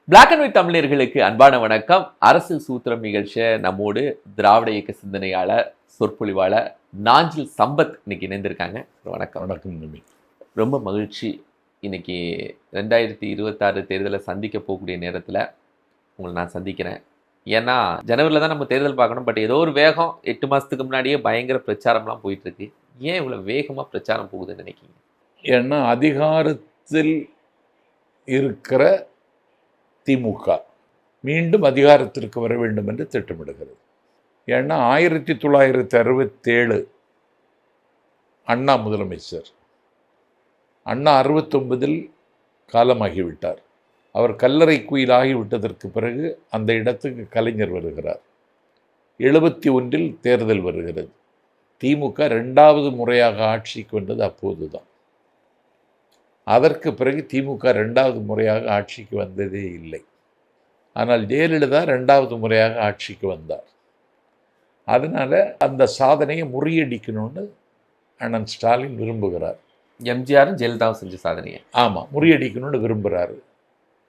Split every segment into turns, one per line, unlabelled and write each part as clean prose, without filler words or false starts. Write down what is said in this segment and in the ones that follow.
Black and white தமிழர்களுக்கு அன்பான வணக்கம். அரசியல் சூத்திரம் நிகழ்ச்சியை நம்மோடு திராவிட இயக்க சிந்தனையாளர், சொற்பொழிவாளர் நாஞ்சில் சம்பத் இன்னைக்கு இணைந்திருக்காங்க. வணக்கம்.
வணக்கம் நம்பி.
ரொம்ப மகிழ்ச்சி. இன்னைக்கு 2026 தேர்தலை சந்திக்க போகக்கூடிய நேரத்தில் உங்களை நான் சந்திக்கிறேன். ஏன்னா ஜனவரியில் தான் நம்ம தேர்தல் பார்க்கணும். பட் ஏதோ ஒரு வேகம் 8 மாதத்துக்கு முன்னாடியே பயங்கர பிரச்சாரம்லாம் போயிட்டுருக்கு. ஏன் இவ்வளோ வேகமாக பிரச்சாரம் போகுதுன்னு நினைக்கிங்க?
ஏன்னா அதிகாரத்தில் இருக்கிற திமுக மீண்டும் அதிகாரத்திற்கு வர வேண்டும் என்று திட்டமிடுகிறது. ஏன்னா 1967 அண்ணா முதலமைச்சர். அண்ணா 69 காலமாகிவிட்டார். அவர் கல்லறை குயிலாகிவிட்டதற்கு பிறகு அந்த இடத்துக்கு கலைஞர் வருகிறார். 71 தேர்தல் வருகிறது. திமுக 2வது முறையாக ஆட்சிக்கு வந்தது அப்போதுதான். அதற்கு பிறகு திமுக 2வது முறையாக ஆட்சிக்கு வந்ததே இல்லை. ஆனால் ஜெயலலிதா 2வது முறையாக ஆட்சிக்கு வந்தார். அதனால் அந்த சாதனையை முறியடிக்கணும்னு அண்ணன் ஸ்டாலின் விரும்புகிறார்.
எம்ஜிஆரும் ஜெயலலிதாவும் செஞ்ச சாதனையை
ஆமாம் முறியடிக்கணும்னு விரும்புகிறாரு.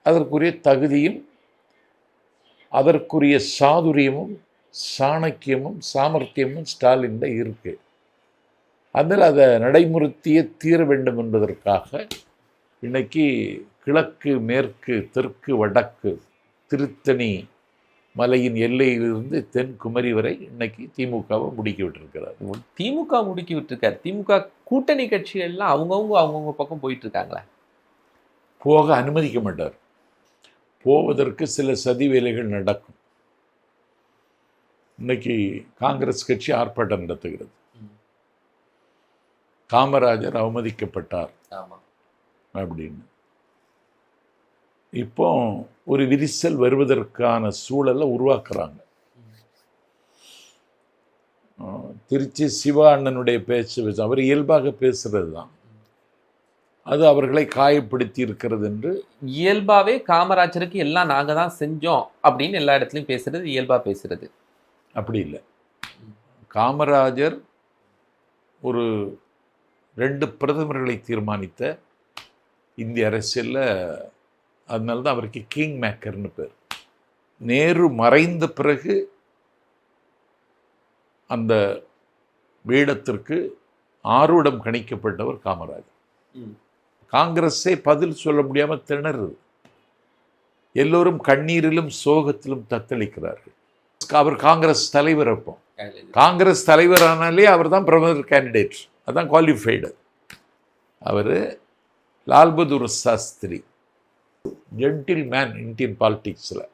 அதற்குரிய தகுதியும் அதற்குரிய சாதுரியமும் சாணக்கியமும் சாமர்த்தியமும் ஸ்டாலின் தான் இருக்கு. அதில் அதை நடைமுறைத்தியே தீர வேண்டும் என்பதற்காக இன்னைக்கு கிழக்கு மேற்கு தெற்கு வடக்கு திருத்தணி மலையின் எல்லையிலிருந்து தென்குமரி வரை இன்னைக்கு திமுகவை முடுக்கி விட்டுருக்கிறார்.
திமுக முடுக்கி விட்டுருக்காரு. திமுக கூட்டணி கட்சிகள்லாம் அவங்கவுங்க பக்கம் போயிட்டு இருக்காங்களே.
போக அனுமதிக்க மாட்டார். போவதற்கு சில சதி வேலைகள் நடக்கும். இன்னைக்கு காங்கிரஸ் கட்சி ஆர்ப்பாட்டம் நடத்துகிறது. காமராஜர் அவமதிக்கப்பட்டார் அப்படின்னு. இப்போ ஒரு விரிசல் வருவதற்கான சூழலை உருவாக்குறாங்க. திருச்சி சிவா அண்ணனுடைய பேச்சு அவர் இயல்பாக பேசுறது தான். அது அவர்களை காயப்படுத்தி இருக்கிறது என்று
இயல்பாவே காமராஜருக்கு எல்லாம் நாங்க தான் செஞ்சோம் அப்படின்னு எல்லா இடத்துலையும் பேசுறது இயல்பா பேசுறது.
அப்படி இல்லை. காமராஜர் ஒரு 2 பிரதமர்களை தீர்மானித்த இந்திய அரசியலில். அதனால தான் அவருக்கு கிங் மேக்கர்னு பேர். நேரு மறைந்த பிறகு அந்த வேடத்திற்கு ஆரூடம் கணிக்கப்பட்டவர் காமராஜர். காங்கிரஸே பதில் சொல்ல முடியாமல் திணறுது. எல்லோரும் கண்ணீரிலும் சோகத்திலும் தத்தளிக்கிறார்கள். அவர் காங்கிரஸ் தலைவர். அப்போ காங்கிரஸ் தலைவரானாலே அவர் தான் பிரதமர் கேண்டிடேட். அதுதான் குவாலிஃபைடு. அவர் Lal Bahadur Shastri, gentleman Indian பாலிட்டிக்ஸில்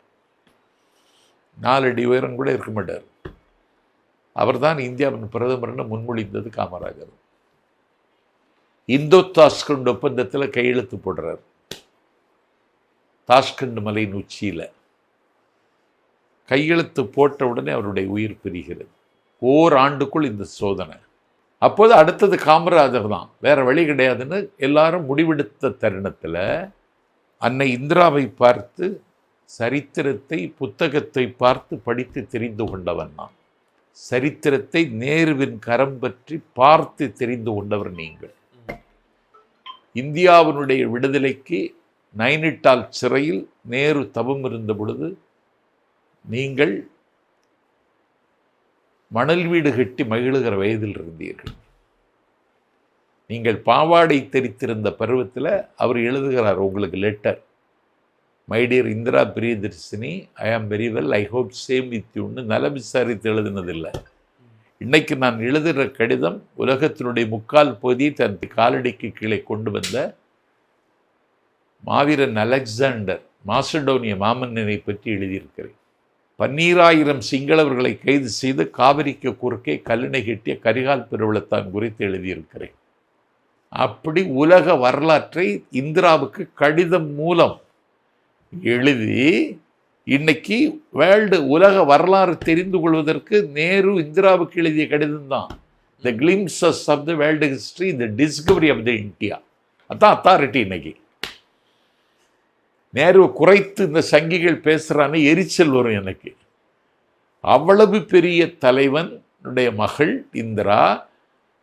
4 அடி உயரம் கூட இருக்க மாட்டார். அவர் தான் இந்தியாவின் பிரதமர்னு முன்மொழிந்தது காமராஜர். இந்தோ தாஷ்கண்ட் ஒப்பந்தத்தில் கையெழுத்து போடுறார். தாஷ்கண்ட் மலையின் உச்சியில் கையெழுத்து போட்ட உடனே அவருடைய உயிர் பிரிகிறது. ஓராண்டுக்குள் இந்த சோதனை. அப்போது அடுத்தது காமராஜர் தான், வேற வழி கிடையாதுன்னு எல்லாரும் முடிவெடுத்த தருணத்தில் அன்னை இந்திராவை பார்த்து, சரித்திரத்தை புத்தகத்தை பார்த்து படித்து தெரிந்து கொண்டவன் நான். சரித்திரத்தை நேருவின் கரம் பற்றி பார்த்து தெரிந்து கொண்டவர் நீங்கள். இந்தியாவினுடைய விடுதலைக்கு நைனிட்டால் சிறையில் நேரு தவம் இருந்த பொழுது நீங்கள் மணல் வீடு கட்டி மகிழுகிற வயதில் இருந்தீர்கள். நீங்கள் பாவாடை தெரித்திருந்த பருவத்தில் அவர் எழுதுகிறார் உங்களுக்கு letter. My dear Indira Priyadarshini, I am very well, I hope same with யூன்னு நலம் விசாரித்து எழுதினதில்லை. இன்னைக்கு நான் எழுதுகிற கடிதம் உலகத்தினுடைய 3/4 பகுதியை தன் காலடிக்கு கீழே கொண்டு வந்த மாவீரன் அலெக்சாண்டர் மாசடோனிய மாமன்னனை பற்றி எழுதியிருக்கிறேன். 12,000 சிங்களவர்களை கைது செய்து காவிரிக்கு குறுக்கே கல்லினை கட்டிய கரிகால் பெருவளத்தான் குறித்து எழுதியிருக்கிறேன். அப்படி உலக வரலாற்றை இந்திராவுக்கு கடிதம் மூலம் எழுதி இன்னைக்கு வேர்ல்டு உலக வரலாறு தெரிந்து கொள்வதற்கு நேரு இந்திராவுக்கு எழுதிய கடிதம் தான் the glimpses of the world history, the discovery of the India. அதான் அத்தாரிட்டி. இன்னைக்கு நேருவை குறைத்து இந்த சங்கிகள் பேசுகிறான்னு எரிச்சல் வரும் எனக்கு. அவ்வளவு பெரிய தலைவனுடைய மகள்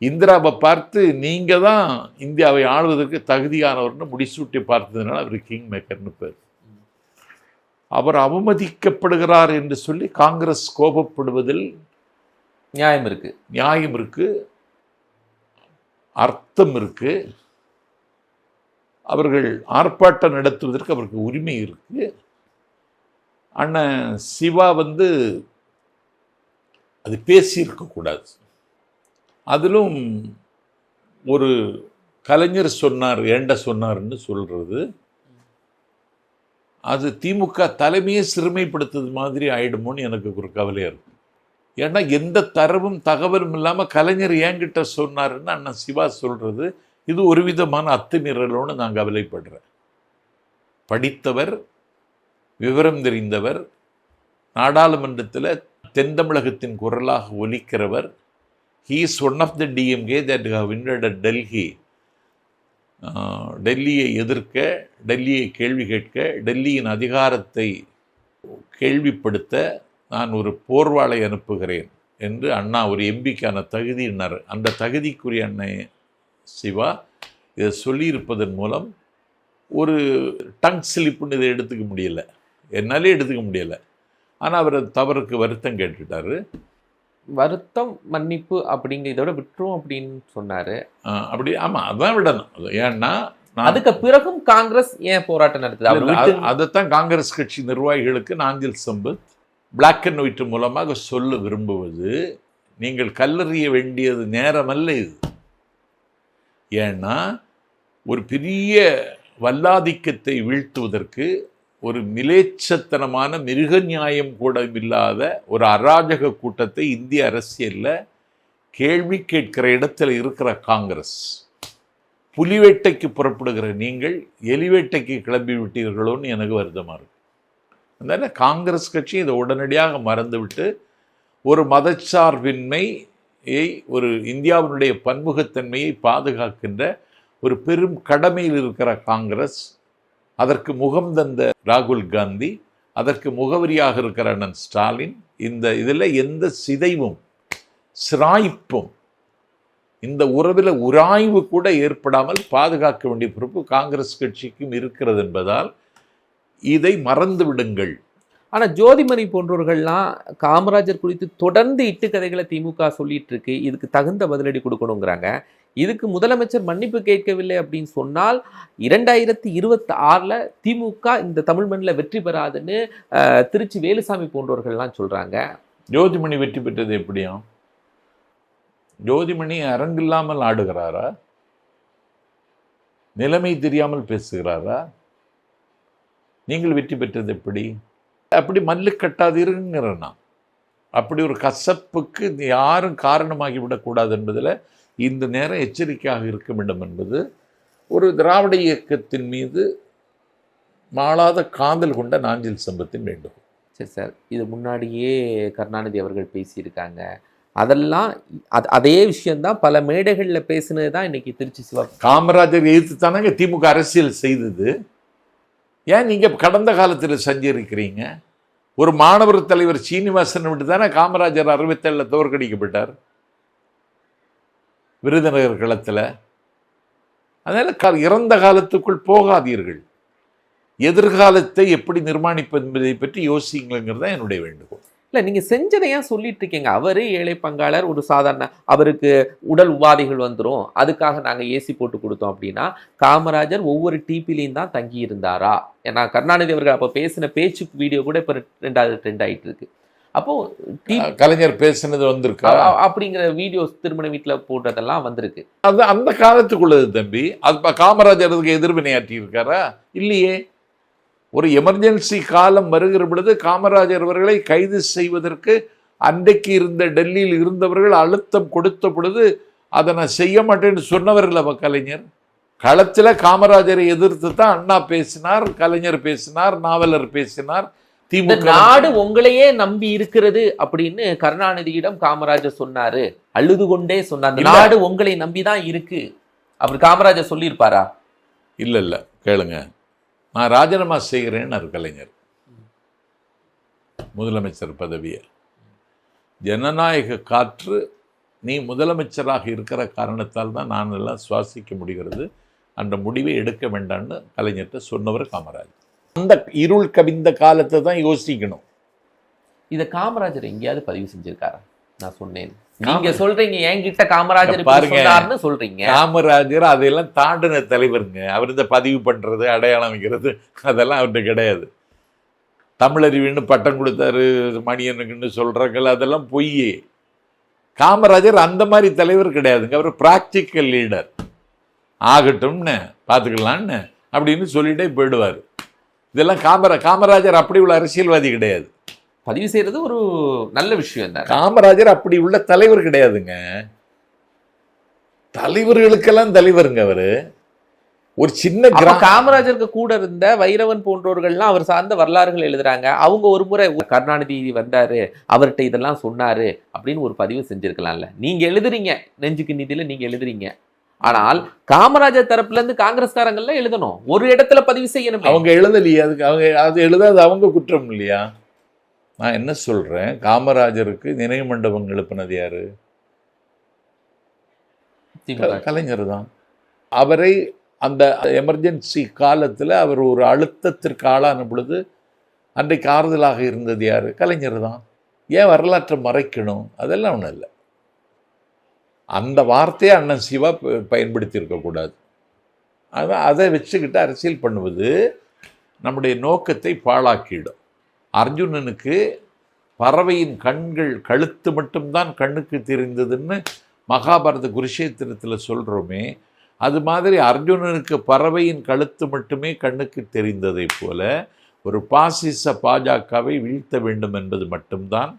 இந்திராவை பார்த்து நீங்கள் தான் இந்தியாவை ஆளுவதற்கு தகுதியானவர்னு முடிசூட்டி பார்த்ததுனால அவர் கிங் மேக்கர்னு பேர். அவர் அவமதிக்கப்படுகிறார் என்று சொல்லி காங்கிரஸ் கோபப்படுவதில்
நியாயம் இருக்கு,
நியாயம் இருக்கு, அர்த்தம் இருக்கு. அவர்கள் ஆர்ப்பாட்டம் நடத்துவதற்கு அவருக்கு உரிமை இருக்கு. அண்ணன் சிவா அது பேசியிருக்கக்கூடாது. அதிலும் ஒரு கலைஞர் சொன்னார், ஏண்ட சொன்னார்ன்னு சொல்றது, அது திமுக தலைமையை சிறுமைப்படுத்துறது மாதிரி ஆயிடுமோன்னு எனக்கு ஒரு கவலையாக இருக்கும். ஏன்னா எந்த தரவும் தகவலும் இல்லாமல் கலைஞர் என்கிட்ட சொன்னாருன்னு அண்ணன் சிவா சொல்றது, இது ஒரு விதமான அத்துமீறலோன்னு நான் கவலைப்படுறேன். படித்தவர், விவரம் தெரிந்தவர், நாடாளுமன்றத்தில் தென் தமிழகத்தின் குரலாக ஒலிக்கிறவர். He is one of the DMK that have invited Delhi. டெல்லியை எதிர்க்க, டெல்லியை கேள்வி கேட்க, டெல்லியின் அதிகாரத்தை கேள்விப்படுத்த நான் ஒரு போர்வாளை அனுப்புகிறேன் என்று அண்ணா ஒரு எம்பிக்கான தகுதியினர். அந்த தகுதிக்குரிய அண்ணன் சிவா இதை சொல்லியிருப்பதன் மூலம் ஒரு டங் ஸ்லிப்புன்னு இதை எடுத்துக்க முடியலை, என்னாலே எடுத்துக்க முடியலை. ஆனால் அவர் தவறுக்கு வருத்தம் கேட்டுட்டாரு.
வருத்தம், மன்னிப்பு அப்படிங்கிற இதோட விட்டுரும் அப்படின்னு சொன்னாரு.
அப்படி ஆமாம், அதான் விடணும். ஏன்னா
அதுக்கு பிறகும் காங்கிரஸ் ஏன் போராட்டம் நடத்துது?
அதைத்தான் காங்கிரஸ் கட்சி நிர்வாகிகளுக்கு Nanjil Sampath black and white மூலமாக சொல்ல விரும்புவது, நீங்கள் கல்லறிய வேண்டியது நேரமல்ல இது. ஏன்னா ஒரு பெரிய வல்லாதிக்கத்தை வீழ்த்துவதற்கு ஒரு மிலேச்சத்தனமான மிருக நியாயம் கூட இல்லாத ஒரு அராஜக கூட்டத்தை இந்திய அரசியலில் கேள்வி கேட்கிற இடத்துல இருக்கிற காங்கிரஸ், புலிவேட்டைக்கு புறப்படுகிற நீங்கள் எலிவேட்டைக்கு கிளம்பி விட்டீர்களோன்னு எனக்கு வருத்தமாக இருக்கு. அதனால காங்கிரஸ் கட்சி இதை உடனடியாக மறந்துவிட்டு ஒரு மதச்சார்பின்மையை, ஒரு இந்தியாவினுடைய பன்முகத்தன்மையை பாதுகாக்கின்ற ஒரு பெரும் கடமையில் இருக்கிற காங்கிரஸ், அதற்கு முகம் தந்த ராகுல் காந்தி, அதற்கு முகவரியாக இருக்கிற அண்ணன் ஸ்டாலின், இதில் எந்த சிதைவும் சிராய்ப்பும் இந்த உறவில் உராய்வு கூட ஏற்படாமல் பாதுகாக்க வேண்டிய பொறுப்பு காங்கிரஸ் கட்சிக்கும் இருக்கிறது என்பதால் இதை மறந்து விடுங்கள்.
ஆனால் ஜோதிமணி போன்றவர்கள்லாம் காமராஜர் குறித்து தொடர்ந்து இட்டுக்கதைகளை திமுக சொல்லிட்டு இருக்கு, இதுக்கு தகுந்த பதிலடி கொடுக்கணுங்கிறாங்க. இதுக்கு முதலமைச்சர் மன்னிப்பு கேட்கவில்லை அப்படின்னு சொன்னால் 2026 திமுக இந்த தமிழ் மண்ணில் வெற்றி பெறாதுன்னு திருச்சி வேலுசாமி போன்றவர்கள்லாம் சொல்றாங்க.
ஜோதிமணி வெற்றி பெற்றது எப்படியும்? ஜோதிமணி அரங்கில்லாமல் ஆடுகிறாரா? நிலைமை தெரியாமல் பேசுகிறாரா? நீங்கள் வெற்றி பெற்றது எப்படி? அப்படி மல்லு கட்டாதீருங்கிறனா, அப்படி ஒரு கசப்புக்கு யாரும் காரணமாகி விடக்கூடாது என்பதில் இந்த நேரம் எச்சரிக்கையாக இருக்க வேண்டும் என்பது ஒரு திராவிட இயக்கத்தின் மீது மாளாத காதல் கொண்ட நாஞ்சில் சம்பத்தின் வேண்டுகோள்.
சரி சார், இது முன்னாடியே கருணாநிதி அவர்கள் பேசியிருக்காங்க. அதெல்லாம் அதே விஷயம்தான் பல மேடைகளில் பேசினது தான் இன்னைக்கு திருச்சி சிவா.
காமராஜர் எதிர்த்து தானங்க திமுக அரசியல் செய்தது. ஏன் நீங்கள் கடந்த காலத்தில் சஞ்சரிக்கிறீங்க? ஒரு மாணவர் தலைவர் சீனிவாசன் விட்டு தானே காமராஜர் 67 தோற்கடிக்கப்பட்டார் விருதுநகர் களத்தில். அதனால் இறந்த காலத்துக்குள் போகாதீர்கள், எதிர்காலத்தை எப்படி நிர்மாணிப்பது என்பதை பற்றி யோசிங்கிறது தான் என்னுடைய வேண்டுகோள்.
இல்லை, நீங்கள் செஞ்சதை ஏன் சொல்லிட்டு இருக்கீங்க? அவர் ஏழை பங்காளர், ஒரு சாதாரண, அவருக்கு உடல் உபாதைகள் வந்துடும், அதுக்காக நாங்கள் ஏசி போட்டு கொடுத்தோம் அப்படின்னா, காமராஜர் ஒவ்வொரு டிபிலையும் தான் தங்கி இருந்தாரா? ஏன்னா கருணாநிதி அவர்கள் அப்போ பேசின பேச்சு வீடியோ கூட இப்போ 2வது ட்ரெண்ட் ஆகிட்டு இருக்கு. அப்போ
கலைஞர் பேசினது வந்திருக்கு
அப்படிங்கிற வீடியோஸ் திருமண வீட்டில் போட்டதெல்லாம் வந்திருக்கு.
அது அந்த காலத்துக்குள்ளது தம்பி. அது காமராஜருக்கு எதிர்வினையாற்றி இருக்காரா? இல்லையே. ஒரு எமர்ஜென்சி காலம் வருகிற பொழுது காமராஜர் அவர்களை கைது செய்வதற்கு அன்றைக்கு இருந்த டெல்லியில் இருந்தவர்கள் அழுத்தம் கொடுத்த பொழுது அதை நான் செய்ய மாட்டேன்னு சொன்னவர் இல்லவா கலைஞர்? களத்தில் காமராஜரை எதிர்த்து தான் அண்ணா பேசினார், கலைஞர் பேசினார், நாவலர் பேசினார். திமுக
நாடு உங்களையே நம்பி இருக்கிறது அப்படின்னு கருணாநிதியிடம் காமராஜர் சொன்னாரு, அழுது கொண்டே சொன்னார். நாடு உங்களை நம்பிதான் இருக்கு அப்படி காமராஜர் சொல்லியிருப்பாரா?
இல்ல கேளுங்க, நான் ராஜினாமா செய்கிறேன்னு கலைஞர் முதலமைச்சர் பதவியை. ஜனநாயக காற்று நீ முதலமைச்சராக இருக்கிற காரணத்தால் தான் நான் எல்லாம் சுவாசிக்க முடிகிறது, அந்த முடிவை எடுக்க வேண்டாம்னு கலைஞர்கிட்ட சொன்னவர் காமராஜர். அந்த இருள் கவிந்த காலத்தை தான் யோசிக்கணும்.
இத காமராஜர் எங்கேயாவது பதிவு செஞ்சிருக்காரா? நான் சொன்னேன், நீங்க சொல்றீங்க என்கிட்ட காமராஜர்
பாருங்க,
சொன்னார்னு சொல்றீங்க.
காமராஜர் அதையெல்லாம் தாண்டின தலைவருங்க. அவர் இந்த பதிவு பண்றது, அடையாளம் வைக்கிறது அதெல்லாம் அவர்கிட்ட கிடையாது. தமிழறிவின்னு பட்டம் கொடுத்தாரு மணியனுக்குன்னு சொல்றாங்க, அதெல்லாம் பொய். காமராஜர் அந்த மாதிரி தலைவர் கிடையாதுங்க. அவர் பிராக்டிக்கல் லீடர். ஆகட்டும்னு பார்த்துக்கலான்னு அப்படின்னு சொல்லிட்டே போயிடுவார். இதெல்லாம் காமராஜர் அப்படி உள்ள அரசியல்வாதி கிடையாது.
பதிவு செய்யறது ஒரு நல்ல விஷயம் தான்.
காமராஜர் அப்படி உள்ள தலைவர் கிடையாதுங்க. தலைவர்களுக்கெல்லாம் தலைவருங்க அவரு. ஒரு சின்ன
காமராஜருக்கு கூட இருந்த வைரவன் போன்றவர்கள்லாம் அவர் சார்ந்த வரலாறுகள் எழுதுறாங்க. அவங்க ஒரு முறை கருணாநிதி வந்தாரு, அவர்கிட்ட இதெல்லாம் சொன்னாரு அப்படின்னு ஒரு பதிவு செஞ்சிருக்கலாம்ல. நீங்க எழுதுறீங்க, நெஞ்சுக்கு நீதியில நீங்க எழுதுறீங்க. ஆனால் காமராஜர் தரப்புல இருந்து காங்கிரஸ்காரங்கள்ல எழுதணும், ஒரு இடத்துல பதிவு செய்யணும்.
அவங்க எழுதலையே, அதுக்கு அவங்க அது எழுதாது அவங்க குற்றம் இல்லையா? நான் என்ன சொல்றேன், காமராஜருக்கு நினைவு மண்டபம் எழுப்பினது யாரு? கலைஞர் தான். அவரை அந்த எமர்ஜென்சி காலத்தில் அவர் ஒரு அழுத்தத்திற்கு ஆளான பொழுது அன்றைக்கு ஆறுதலாக இருந்தது யாரு? கலைஞர் தான். ஏன் வரலாற்றை மறைக்கணும்? அதெல்லாம் ஒன்றும் இல்லை. அந்த வார்த்தையை அண்ணன் சிவா பயன்படுத்தி இருக்கக்கூடாது. அதான் அதை வச்சுக்கிட்டு அரசியல் பண்ணுவது நம்முடைய நோக்கத்தை பாழாக்கிடும். அர்ஜுனனுக்கு பறவையின் கண்கள் கழுத்து மட்டும்தான் கண்ணுக்கு தெரிந்ததுன்னு மகாபாரத குருஷேத்திரத்தில் சொல்கிறோமே, அது மாதிரி அர்ஜுனனுக்கு பறவையின் கழுத்து மட்டுமே கண்ணுக்கு தெரிந்ததை போல ஒரு பாசிச பாஜகவை வீழ்த்த வேண்டும் என்பது மட்டும்தான்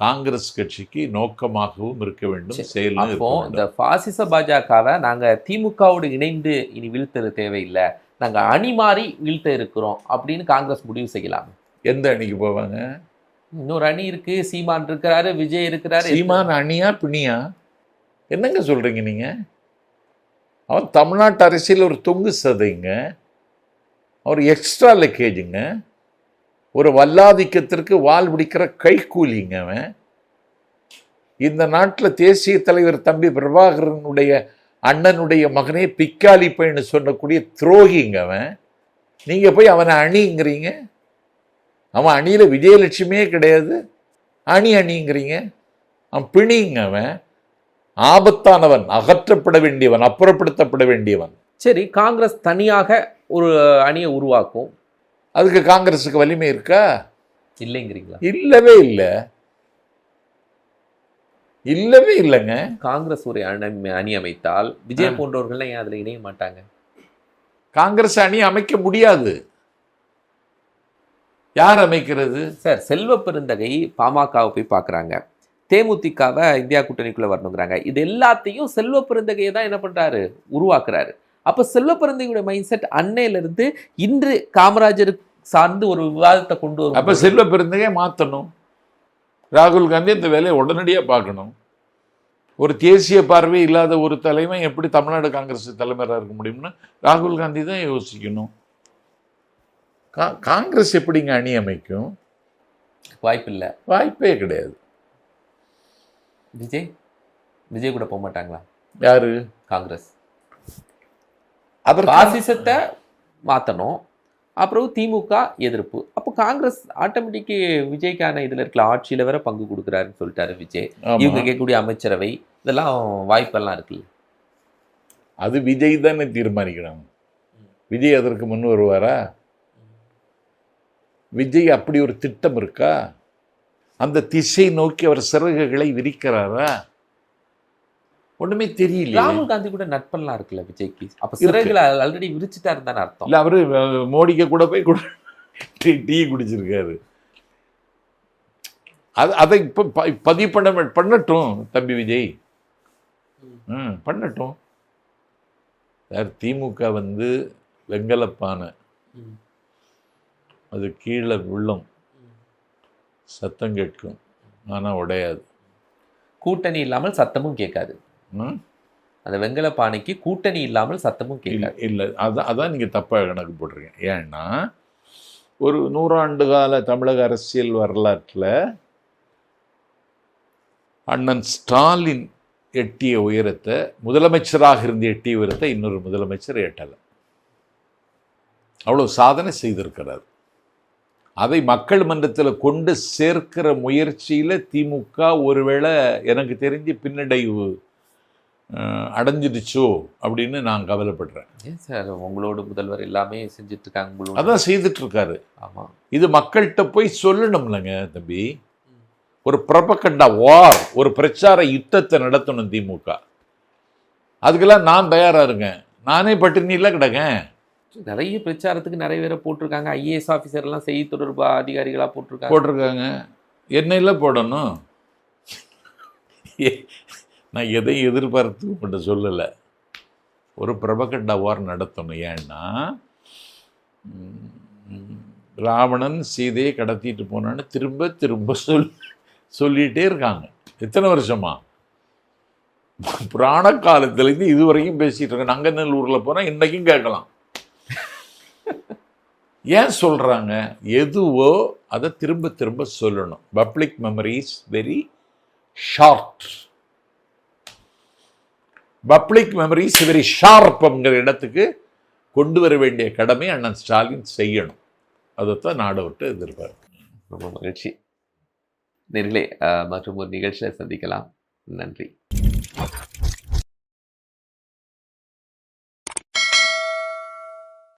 காங்கிரஸ் கட்சிக்கு நோக்கமாகவும் இருக்க வேண்டும். செயல்
இந்த பாசிச பாஜகவை நாங்க திமுகவோடு இணைந்து இனி வீழ்த்த தேவையில்லை, நாங்க அணி மாறி வீழ்த்த இருக்கிறோம் அப்படின்னு காங்கிரஸ் முடிவு செய்யலாம்.
எந்த அணிக்கு போவாங்க?
இன்னொரு அணி இருக்கு, சீமான் இருக்கிறாரு, விஜய் இருக்கிறாரு.
சீமான் அணியா பிணியா? என்னங்க சொல்றீங்க நீங்க? அவன் தமிழ்நாட்டு அரசியல் ஒரு தொங்கு சதைங்க, அவர் எக்ஸ்ட்ரா லக்கேஜுங்க, ஒரு வல்லாதிக்கத்திற்கு வால் பிடிக்கிற கைக்கூலிங்க அவன். இந்த நாட்டில் தேசிய தலைவர் தம்பி பிரபாகரனுடைய அண்ணனுடைய மகனே பிக்காலி பையன்னு சொல்லக்கூடிய துரோகிங்க அவன். நீங்க போய் அவனை அணிங்கிறீங்க. அவன் அணியில விஜயலட்சுமியே கிடையாது, அணிங்கிறீங்க. அவன் பிணிங்க அவன், ஆபத்தானவன், அகற்றப்பட வேண்டியவன், அப்புறப்படுத்தப்பட வேண்டியவன்.
சரி, காங்கிரஸ் தனியாக ஒரு அணியை உருவாக்கும்,
அதுக்கு காங்கிரஸுக்கு வலிமை இருக்கா?
இல்லைங்கிறீங்களா?
இல்லவே இல்லை, இல்லவே இல்லைங்க.
காங்கிரஸ் ஒரு அணி அமைத்தால் விஜய் போன்றவர்கள் ஏன் அதுல இணைய மாட்டாங்க?
காங்கிரஸ் அணி அமைக்க முடியாது. யார் அமைக்கிறது?
சார், செல்வ பெருந்தகை பாமகவை போய் பார்க்குறாங்க, தேமுதிகவை இந்தியா கூட்டணிக்குள்ள வரணுங்கிறாங்க. இது எல்லாத்தையும் செல்வ பெருந்தகையை தான் என்ன பண்றாரு, உருவாக்குறாரு. அப்ப செல்வ பெருந்தகையுடைய மைண்ட் செட் அன்னையிலிருந்து இன்று காமராஜர் சார்ந்து ஒரு விவாதத்தை கொண்டு வரும்.
அப்ப செல்வ பெருந்தகையை மாற்றணும். ராகுல் காந்தி இந்த வேலையை உடனடியாக பார்க்கணும். ஒரு தேசிய பார்வை இல்லாத ஒரு தலைமை எப்படி தமிழ்நாடு காங்கிரஸ் தலைவராக இருக்க முடியும்னு ராகுல் காந்தி தான் யோசிக்கணும். காங்கிரஸ் எப்படிங்க அணி அமைக்கும்?
வாய்ப்பில்லை,
வாய்ப்பே கிடையாது.
விஜய் கூட போக மாட்டாங்களா?
யாரு?
காங்கிரஸ்.
அதற்கு
பாசிசத்தை மாற்றணும், அப்புறம் திமுக எதிர்ப்பு. அப்போ காங்கிரஸ் ஆட்டோமேட்டிக்கு விஜய்க்கான இதுல இருக்கலாம், ஆட்சியில வேற பங்கு கொடுக்குறாருன்னு சொல்லிட்டாரு விஜய். இவங்க கேட்கக்கூடிய அமைச்சரவை இதெல்லாம் வாய்ப்பெல்லாம் இருக்குல்ல.
அது விஜய் தானே தீர்மானிக்கிறாங்க. விஜய் அதற்கு முன் வருவாரா? விஜய் அப்படி ஒரு திட்டம் இருக்கா? அந்த திசை நோக்கி அவர் சிறகுகளை விரிக்கிறாரா? ஒண்ணுமே தெரியல.
ராகுல் காந்தி கூட நட்பெல்லாம் இருக்குல்ல விஜய்க்கு. அப்ப சிறகுகளை ஆல்ரெடி விரிச்சுட்டா இருந்தானே அர்த்தம்.
இல்ல, அவரு மோடிக்கு கூட போய் டீ குடிச்சிருக்காரு. அதை இப்ப பதிவு பண்ணட்டும் தம்பி விஜய், பண்ணட்டும். திமுக வெங்கலப்பானை, அது கீழே விழும், சத்தம் கேட்கும், ஆனா உடையாது.
கூட்டணி இல்லாமல் சத்தமும் கேட்காது. அந்த வெங்கல பானைக்கு கூட்டணி இல்லாமல் சத்தமும் கேட்காது.
இல்லை, அதான் நீங்க தப்பா கணக்கு போடுறீங்க. ஏன்னா ஒரு 100 ஆண்டு கால தமிழக அரசியல் வரலாற்றில் அண்ணன் ஸ்டாலின் எட்டிய உயரத்தை, முதலமைச்சராக இருந்து எட்டிய உயரத்தை இன்னொரு முதலமைச்சர் எட்டலை. அவ்வளோ சாதனை செய்திருக்கிறார். அதை மக்கள் மன்றத்தில் கொண்டு சேர்க்கிற முயற்சியில் திமுக ஒருவேளை எனக்கு தெரிஞ்சு பின்னடைவு அடைஞ்சிடுச்சோ அப்படின்னு நான் கவலைப்படுறேன்.
ஏன் சார் உங்களோட முதல்வர் எல்லாமே செஞ்சுட்டு இருக்காங்க, உங்களோட
அதான் செய்துட்டு இருக்காரு.
ஆமாம்,
இது மக்கள்கிட்ட போய் சொல்லணும்லங்க தம்பி. ஒரு ப்ரொபகண்டா வார், ஒரு பிரச்சார யுத்தத்தை நடத்தணும் திமுக. அதுக்கெல்லாம் நான் தயாராக இருக்கேன். நானே பட்டினியில் கிடக்கேன்.
நிறைய பிரச்சாரத்துக்கு நிறைய பேரை போட்டிருக்காங்க. ஐஏஎஸ் ஆஃபீஸர்லாம் செய்தி தொடர்பு அதிகாரிகளாக போட்டிருக்காங்க.
என்னையில் போடணும். நான் எதையும் எதிர்பார்த்து மட்டும் சொல்லலை. ஒரு பிரபகண்டா வார் நடத்தணும். ஏன்னா ராவணன் சீதையை கடத்திட்டு போனான்னு திரும்ப திரும்ப சொல்லிகிட்டே இருக்காங்க. எத்தனை வருஷமா? புராண காலத்துலேருந்து இதுவரைக்கும் பேசிகிட்டு இருக்காங்க. நங்கநல்லூரில் போனால் இன்றைக்கும் கேட்கலாம். ஏன் சொல்கிறாங்க? எதுவோ அதை திரும்ப திரும்ப சொல்லணும். Public memory is very short. Public memory is very ஷார்ப்ங்கிற இடத்துக்கு கொண்டு வர வேண்டிய கடமை அண்ணன் ஸ்டாலின் செய்யணும். அதைத்தான் நாடை விட்டு எதிர்பார்க்கு.
ரொம்ப மகிழ்ச்சி. நேர்களே, மற்றும் ஒரு நிகழ்ச்சியை சந்திக்கலாம். நன்றி.